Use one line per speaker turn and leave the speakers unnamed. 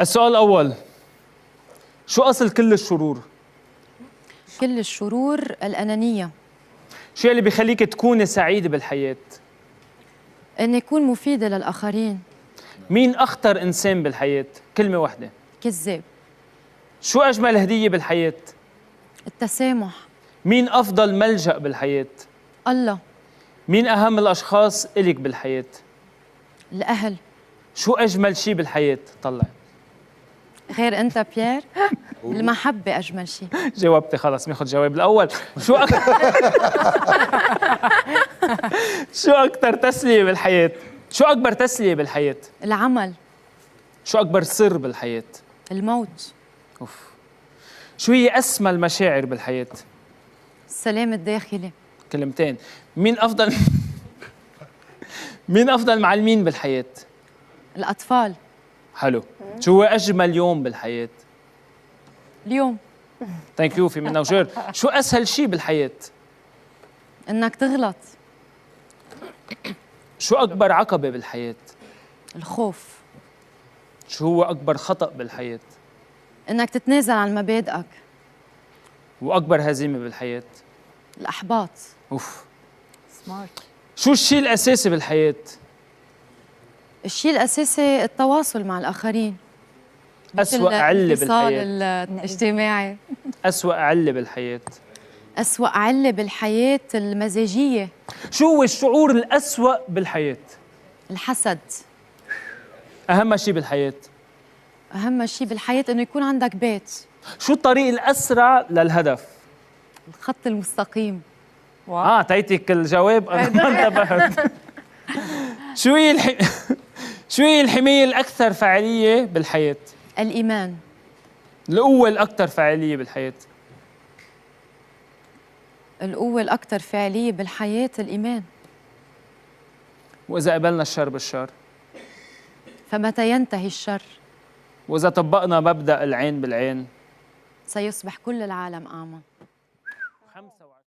السؤال الأول، شو أصل كل الشرور؟
كل الشرور الأنانية.
شو اللي بيخليك تكوني سعيدة بالحياة؟
أن يكون مفيدة للآخرين.
مين أخطر إنسان بالحياة؟ كلمة واحدة.
كذاب.
شو أجمل هدية بالحياة؟
التسامح.
مين أفضل ملجأ بالحياة؟
الله.
مين أهم الأشخاص إلك بالحياة؟
الأهل.
شو أجمل شي بالحياة؟ طلع.
غير أنت بيير؟ المحبة أجمل شيء.
جاوبتي خلص، ناخذ جواب الأول. شو شو أكثر تسلية بالحياة؟ شو أكبر تسلية بالحياة؟
العمل.
شو أكبر سر بالحياة؟
الموت.
أوف. شو هي أسمى المشاعر بالحياة؟
السلام الداخلي.
كلمتين. مين أفضل مين أفضل معلمين بالحياة؟
الأطفال.
حلو. شو هو أجمل يوم بالحياة؟
اليوم.
ثانك يو، في منا وجير. شو أسهل شيء بالحياة؟
إنك تغلط.
شو أكبر عقبة بالحياة؟
الخوف.
شو هو أكبر خطأ بالحياة؟
إنك تتنازل عن مبادئك.
وأكبر هزيمة بالحياة؟
الأحباط.
أوف.
سمارت.
شو الشيء الأساسي بالحياة؟
الشيء الأساسي التواصل مع الآخرين.
أسوأ علة
الاتصال
بالحياة.
الاجتماعي.
أسوأ علة بالحياة.
أسوأ علة بالحياة المزاجية.
شو هو الشعور الأسوأ بالحياة؟
الحسد.
أهم شيء بالحياة؟
أهم شيء بالحياة إنه يكون عندك بيت.
شو الطريق الأسرع للهدف؟
الخط المستقيم.
تعيتك الجواب أنا ما انتبهت. شو هي شو هي الحماية الأكثر فعالية بالحياة؟
الإيمان.
القوة الأكثر فعالية بالحياة؟
القوة الأكثر فعالية بالحياة الإيمان.
وإذا قبلنا الشر بالشر؟
فمتى ينتهي الشر؟
وإذا طبقنا مبدأ العين بالعين؟
سيصبح كل العالم أعمى.